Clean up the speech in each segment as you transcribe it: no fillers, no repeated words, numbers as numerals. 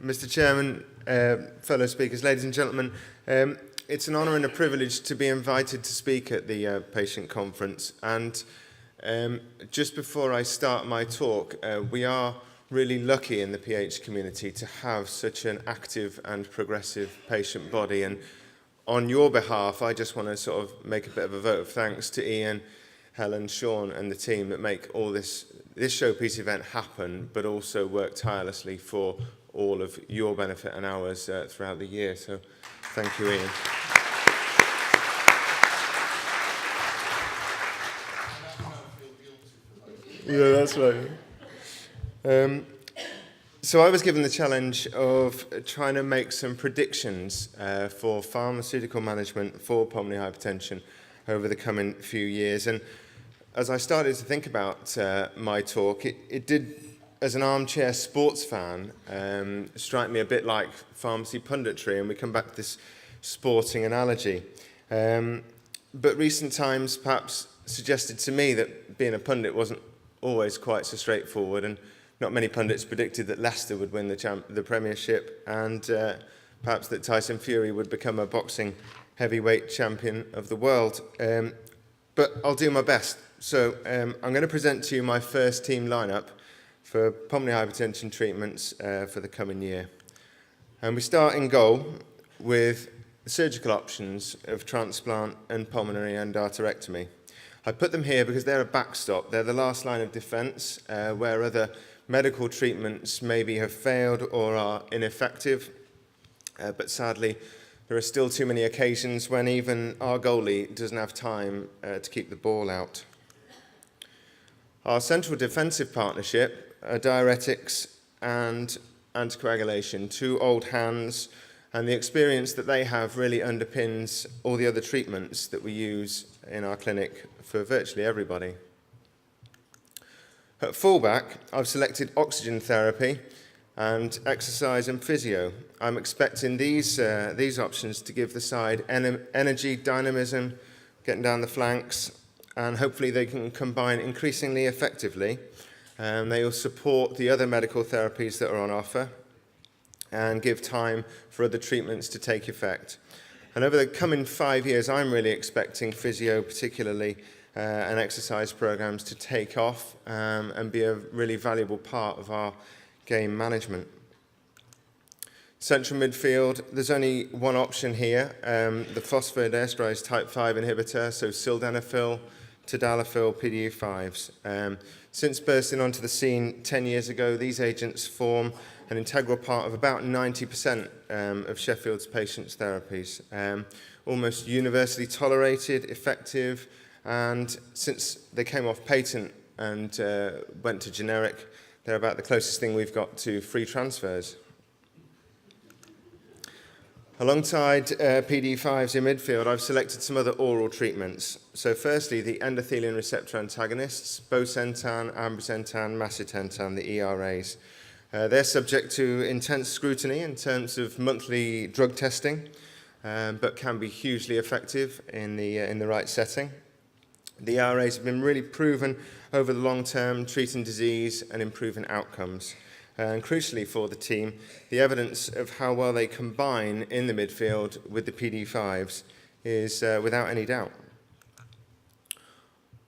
Mr. Chairman, fellow speakers, ladies and gentlemen, it's an honour and a privilege to be invited to speak at the patient conference. And just before I start my talk, we are really lucky in the PH community to have such an active and progressive patient body. And on your behalf, I just want to sort of make a bit of a vote of thanks to Ian, Helen, Sean and the team that make all this showpiece event happen, but also work tirelessly for all of your benefit and ours throughout the year. So thank you, Ian. Yeah, that's right. So I was given the challenge of trying to make some predictions for pharmaceutical management for pulmonary hypertension over the coming few years. And as I started to think about my talk, it did, as an armchair sports fan, strike me a bit like pharmacy punditry, and we come back to this sporting analogy. But recent times perhaps suggested to me that being a pundit wasn't always quite so straightforward, and not many pundits predicted that Leicester would win the Premiership, and perhaps that Tyson Fury would become a boxing heavyweight champion of the world. But I'll do my best. So I'm going to present to you my first team lineup for pulmonary hypertension treatments for the coming year. And we start in goal with the surgical options of transplant and pulmonary endarterectomy. I put them here because they're a backstop. They're the last line of defence where other medical treatments maybe have failed or are ineffective. But sadly, there are still too many occasions when even our goalie doesn't have time to keep the ball out. Our central defensive partnership are diuretics and anticoagulation, two old hands, and the experience that they have really underpins all the other treatments that we use in our clinic for virtually everybody. At fullback, I've selected oxygen therapy and exercise and physio. I'm expecting these options to give the side energy, dynamism, getting down the flanks, and hopefully they can combine increasingly effectively. They will support the other medical therapies that are on offer and give time for other treatments to take effect. And over the coming 5 years, I'm really expecting physio, particularly, and exercise programs to take off and be a really valuable part of our game management. Central midfield, there's only one option here, the phosphodiesterase type 5 inhibitor, so sildenafil, tadalafil, PDE5s. Since bursting onto the scene 10 years ago, these agents form an integral part of about 90% of Sheffield's patients' therapies. Almost universally tolerated, effective, and since they came off patent and went to generic, they're about the closest thing we've got to free transfers. Alongside PDE5s in midfield, I've selected some other oral treatments. So firstly, the endothelin receptor antagonists, bosentan, ambrisentan, macitentan, the ERAs. They're subject to intense scrutiny in terms of monthly drug testing, but can be hugely effective in the right setting. The ERAs have been really proven over the long term, treating disease and improving outcomes. And crucially for the team, the evidence of how well they combine in the midfield with the PDE5s is without any doubt.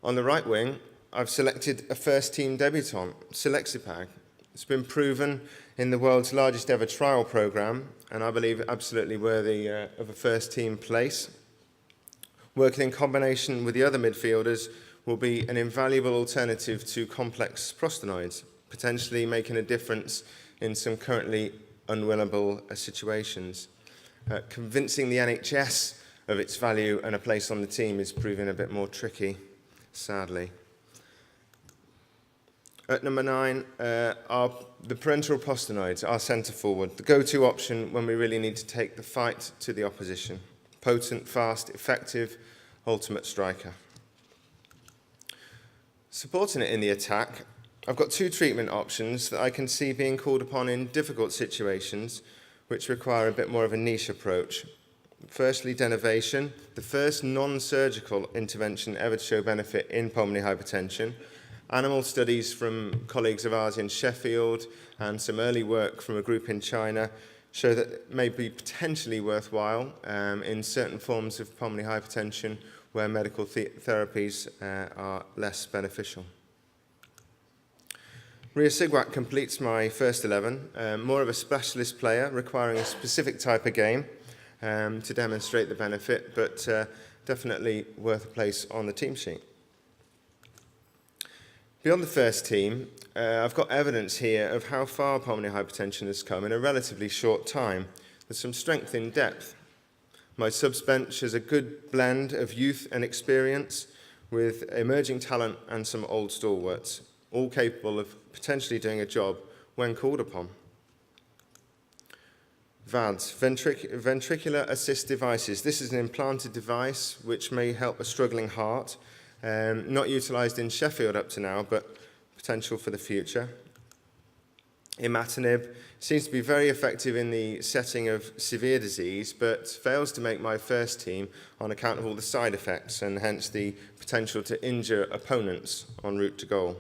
On the right wing, I've selected a first-team debutant, Selexipag. It's been proven in the world's largest ever trial program, and I believe absolutely worthy of a first-team place. Working in combination with the other midfielders will be an invaluable alternative to complex prostanoids, potentially making a difference in some currently unwinnable situations. Convincing the NHS of its value and a place on the team is proving a bit more tricky, sadly. At number 9, are the parenteral prostanoids, our centre forward, the go-to option when we really need to take the fight to the opposition. Potent, fast, effective, ultimate striker. Supporting it in the attack, I've got 2 treatment options that I can see being called upon in difficult situations which require a bit more of a niche approach. Firstly, denervation, the first non-surgical intervention ever to show benefit in pulmonary hypertension, Animal studies from colleagues of ours in Sheffield and some early work from a group in China show that it may be potentially worthwhile in certain forms of pulmonary hypertension where medical therapies are less beneficial. Ria Sigwak completes my first 11, more of a specialist player requiring a specific type of game to demonstrate the benefit, but definitely worth a place on the team sheet. Beyond the first team, I've got evidence here of how far pulmonary hypertension has come in a relatively short time, with some strength in depth. My subs bench is a good blend of youth and experience, with emerging talent and some old stalwarts, all capable of potentially doing a job when called upon. VADs, ventricular assist devices. This is an implanted device which may help a struggling heart. Not utilised in Sheffield up to now, but potential for the future. Imatinib seems to be very effective in the setting of severe disease, but fails to make my first team on account of all the side effects and hence the potential to injure opponents en route to goal.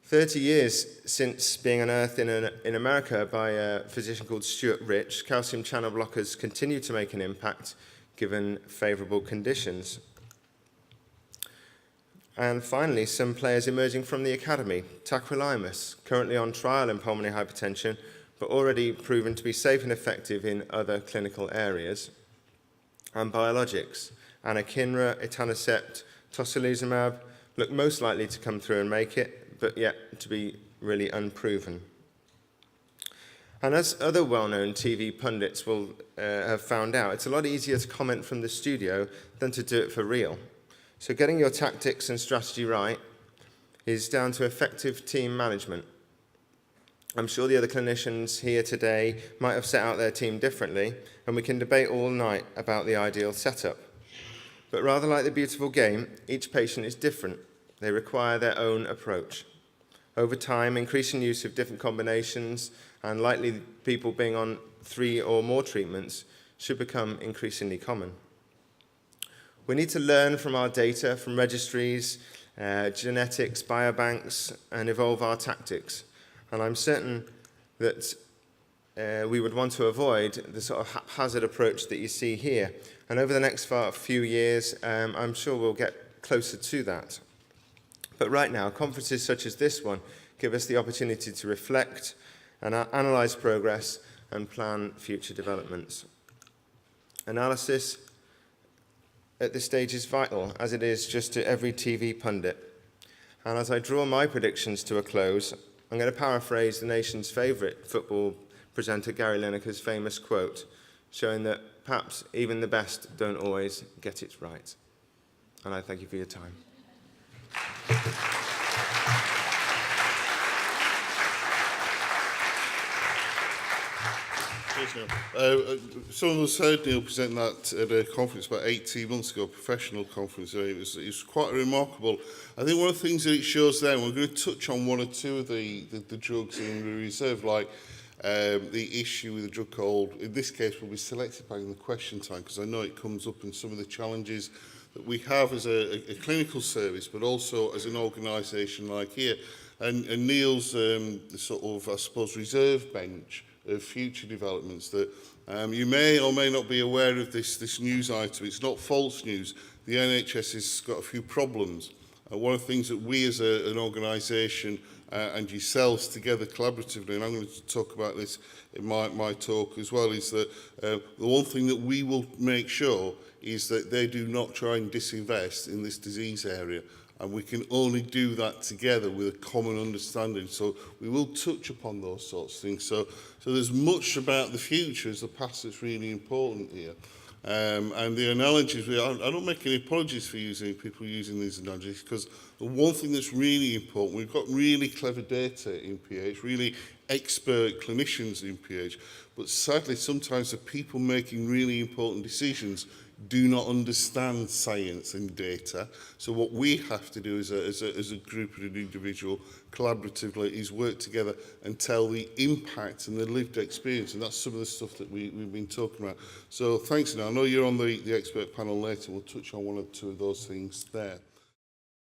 30 years since being unearthed in America by a physician called Stuart Rich, calcium channel blockers continue to make an impact given favourable conditions. And finally, some players emerging from the academy. Tacrolimus, currently on trial in pulmonary hypertension, but already proven to be safe and effective in other clinical areas. And biologics, anakinra, etanercept, tocilizumab, look most likely to come through and make it, but yet to be really unproven. And as other well-known TV pundits will have found out, it's a lot easier to comment from the studio than to do it for real. So getting your tactics and strategy right is down to effective team management. I'm sure the other clinicians here today might have set out their team differently, and we can debate all night about the ideal setup. But rather like the beautiful game, each patient is different. They require their own approach. Over time, increasing use of different combinations and likely people being on 3 or more treatments should become increasingly common. We need to learn from our data, from registries, genetics, biobanks, and evolve our tactics. And I'm certain that we would want to avoid the sort of haphazard approach that you see here. And over the next few years, I'm sure we'll get closer to that. But right now, conferences such as this one give us the opportunity to reflect and analyse progress and plan future developments. Analysis at this stage is vital, as it is just to every TV pundit. And as I draw my predictions to a close, I'm going to paraphrase the nation's favourite football presenter Gary Lineker's famous quote, showing that perhaps even the best don't always get it right. And I thank you for your time. Some of us heard Neil present that at a conference about 18 months ago, a professional conference. It was quite remarkable. I think one of the things that it shows there, we're going to touch on one or two of the drugs in the reserve, like the issue with a drug called, in this case, we'll be selected by in the question time, because I know it comes up in some of the challenges that we have as a clinical service, but also as an organisation like here. And Neil's sort of, I suppose, reserve bench of future developments that you may or may not be aware of this news item. It's not false news. The NHS has got a few problems. One of the things that we as an organisation and yourselves together collaboratively, and I'm going to talk about this in my talk as well, is that the one thing that we will make sure is that they do not try and disinvest in this disease area. And we can only do that together with a common understanding. So we will touch upon those sorts of things. So there's much about the future as the past that's really important here. And the analogies, I don't make any apologies for people using these analogies, because the one thing that's really important, we've got really clever data in PH, really expert clinicians in PH, but sadly sometimes the people making really important decisions do not understand science and data. So what we have to do as a group and an individual collaboratively is work together and tell the impact and the lived experience. And that's some of the stuff that we've been talking about. So thanks, Neil. I know you're on the expert panel later. We'll touch on one or two of those things there.